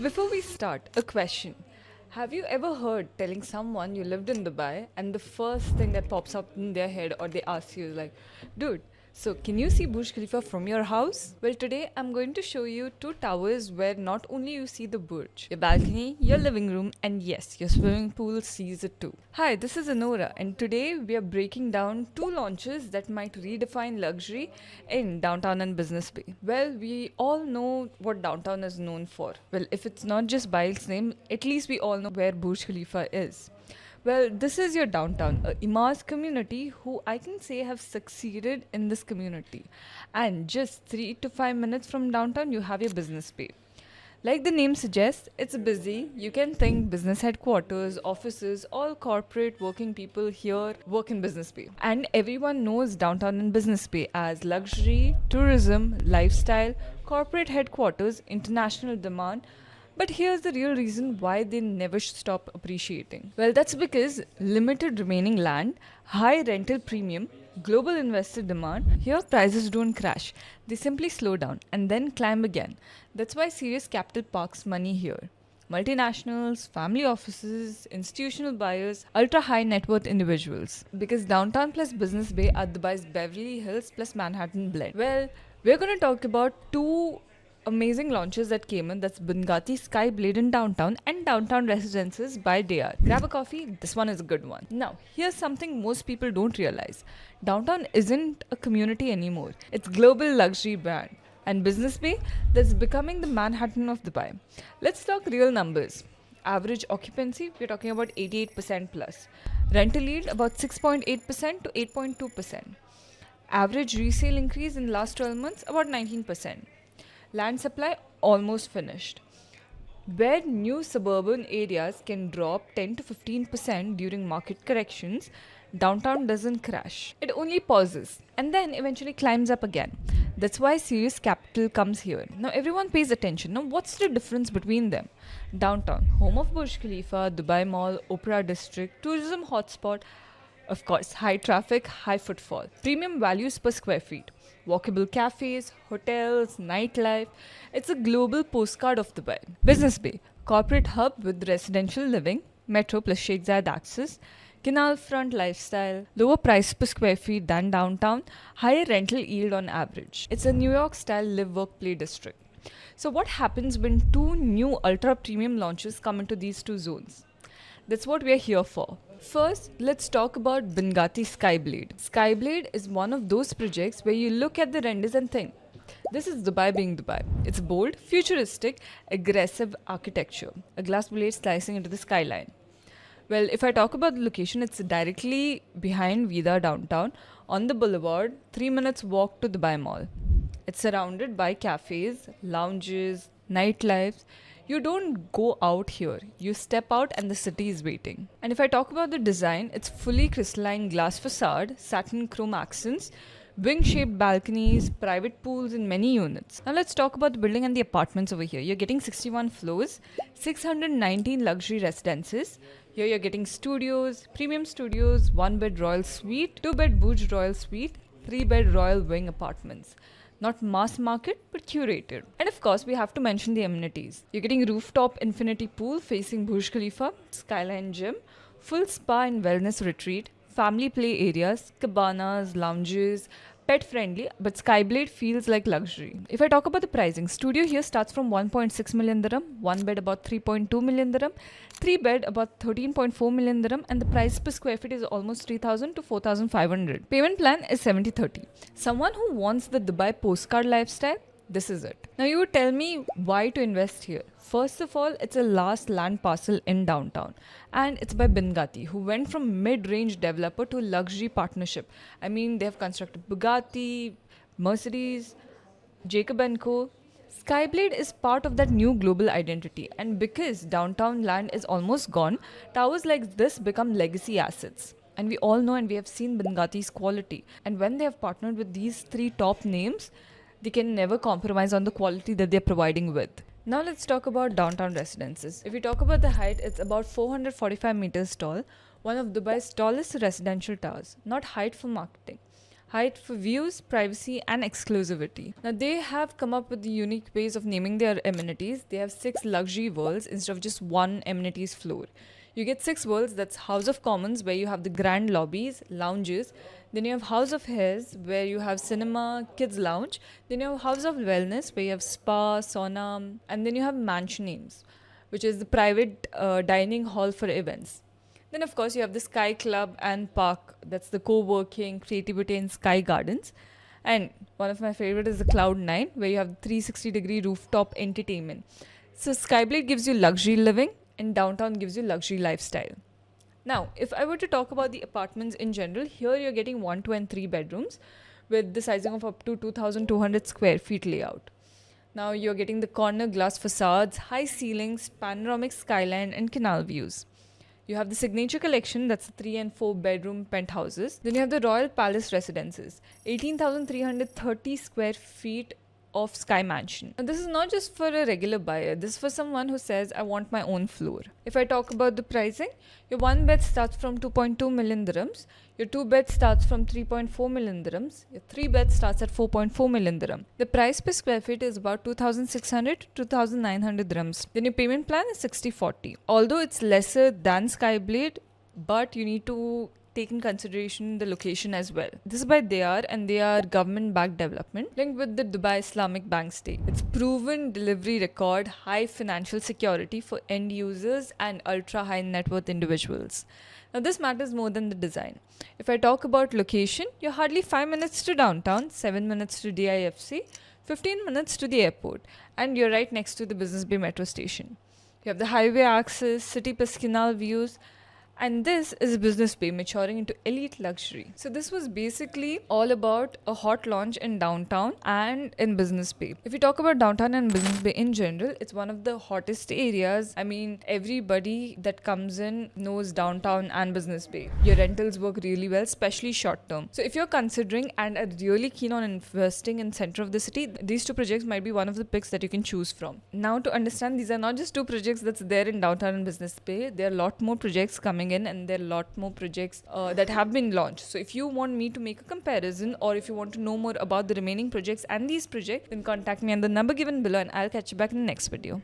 So before we start, a question. Have you ever heard telling someone you lived in Dubai and the first thing that pops up in their head or they ask you is like, dude, so can you see Burj Khalifa from your house? Well, today I'm going to show you two towers where not only you see the Burj, your balcony, your living room, and yes, your swimming pool sees it too. Hi, this is Anora, and today we are breaking down two launches that might redefine luxury in downtown and Business Bay. Well, we all know what downtown is known for. Well, if it's not just by its name, at least we all know where Burj Khalifa is. Well, this is your downtown, a immense community who I can say have succeeded in this community. And just 3 to 5 minutes from downtown, you have your Business Bay. Like the name suggests, it's busy. You can think business headquarters, offices, all corporate working people here work in Business Bay. And everyone knows downtown and Business Bay as luxury, tourism, lifestyle, corporate headquarters, international demand. But here's the real reason why they never stop appreciating. Well, that's because limited remaining land, high rental premium, global investor demand, here prices don't crash. They simply slow down and then climb again. That's why serious capital parks money here. Multinationals, family offices, institutional buyers, ultra high net worth individuals. Because downtown plus Business Bay are Dubai's Beverly Hills plus Manhattan blend. Well, we're going to talk about two amazing launches that came in. That's Binghatti Skyblade in downtown and Downtown Residences by Deyaar. Grab a coffee, this one is a good one. Now, here's something most people don't realize. Downtown isn't a community anymore. It's global luxury brand. And Business Bay, that's becoming the Manhattan of Dubai. Let's talk real numbers. Average occupancy, we're talking about 88% plus. Rental yield about 6.8% to 8.2%. Average resale increase in last 12 months about 19%. Land supply almost finished. Where new suburban areas can drop 10 to 15% during market corrections, downtown doesn't crash. It only pauses and then eventually climbs up again. That's why serious capital comes here. Now everyone pays attention. Now what's the difference between them? Downtown, home of Burj Khalifa, Dubai Mall, Opera District, tourism hotspot, of course, high traffic, high footfall. Premium values per square feet. Walkable cafes, hotels, nightlife. It's a global postcard of Dubai. Business Bay, corporate hub with residential living, metro plus Sheikh Zayed access, canal front lifestyle, lower price per square feet than downtown, higher rental yield on average. It's a New York style live work play district. So what happens when two new ultra premium launches come into these two zones? That's what we're here for. First, let's talk about Binghatti Skyblade. Skyblade is one of those projects where you look at the renders and think, this is Dubai being Dubai. It's bold, futuristic, aggressive architecture. A glass blade slicing into the skyline. Well, if I talk about the location, it's directly behind Vida downtown on the boulevard, 3 minutes walk to Dubai Mall. It's surrounded by cafes, lounges, nightlife. You don't go out here. You step out and the city is waiting. And if I talk about the design, it's fully crystalline glass facade, satin chrome accents, wing-shaped balconies, private pools in many units. Now let's talk about the building and the apartments over here. You're getting 61 floors, 619 luxury residences. Here you're getting studios, premium studios, 1-bed royal suite, 2-bed Burj royal suite, 3-bed royal wing apartments. Not mass market, but curated. And of course, we have to mention the amenities. You're getting rooftop infinity pool facing Burj Khalifa, Skyline gym, full spa and wellness retreat, family play areas, cabanas, lounges, pet friendly, but Skyblade feels like luxury. If I talk about the pricing, studio here starts from 1.6 million dirham, 1 bed about 3.2 million dirham, 3 bed about 13.4 million dirham, and the price per square feet is almost 3,000 to 4,500. Payment plan is 70-30. Someone who wants the Dubai postcard lifestyle, this is it. Now you would tell me why to invest here. First of all, it's a last land parcel in downtown. And it's by Binghatti, who went from mid-range developer to luxury partnership. I mean, they have constructed Bugatti, Mercedes, Jacob & Co. Skyblade is part of that new global identity. And because downtown land is almost gone, towers like this become legacy assets. And we all know and we have seen Benghatti's quality. And when they have partnered with these three top names, they can never compromise on the quality that they're providing with. Now let's talk about downtown residences. If we talk about the height, it's about 445 meters tall, one of Dubai's tallest residential towers. Not height for marketing. height for views, privacy, and exclusivity. Now, they have come up with the unique ways of naming their amenities. They have 6 luxury worlds instead of just one amenities floor. You get 6 worlds. That's House of Commons, where you have the grand lobbies, lounges. Then you have House of Hairs, where you have cinema, kids lounge. Then you have House of Wellness, where you have spa, sauna. And then you have mansion names, which is the private dining hall for events. Then, of course, you have the Sky Club and Park. That's the co-working, creativity, and Sky Gardens. And one of my favorite is the Cloud9, where you have 360-degree rooftop entertainment. So Skyblade gives you luxury living, and downtown gives you luxury lifestyle. Now, if I were to talk about the apartments in general, here you're getting 1, 2, and 3 bedrooms with the sizing of up to 2,200 square feet layout. Now, you're getting the corner glass facades, high ceilings, panoramic skyline, and canal views. You have the signature collection, that's 3 and 4 bedroom penthouses. Then you have the Royal Palace Residences, 18,330 square feet of Sky Mansion. And this is not just for a regular buyer, this is for someone who says, I want my own floor. If I talk about the pricing, your 1 bed starts from 2.2 million dirhams, your 2 bed starts from 3.4 million dirhams, your 3 bed starts at 4.4 million dirham. The price per square feet is about 2,600 to 2,900 dirhams. Then your payment plan is 60-40. Although it's lesser than Skyblade, but you need to take in consideration the location as well. This is by Deyaar, and they are government-backed development linked with the Dubai Islamic Bank stake. It's proven delivery record, high financial security for end users and ultra-high net worth individuals. Now this matters more than the design. If I talk about location, you're hardly 5 minutes to downtown, 7 minutes to DIFC, 15 minutes to the airport, and you're right next to the Business Bay metro station. You have the highway access, city plus canal views, and this is Business Bay maturing into elite luxury. So this was basically all about a hot launch in downtown and in Business Bay. If you talk about downtown and Business Bay in general, it's one of the hottest areas. I mean, everybody that comes in knows downtown and Business Bay. Your rentals work really well, especially short term. So if you're considering and are really keen on investing in center of the city, these 2 projects might be one of the picks that you can choose from. Now, to understand, these are not just 2 projects that's there in downtown and Business Bay. There are a lot more projects coming in, and there are a lot more projects that have been launched. So if you want me to make a comparison, or if you want to know more about the remaining projects and these projects, then contact me on the number given below, and I'll catch you back in the next video.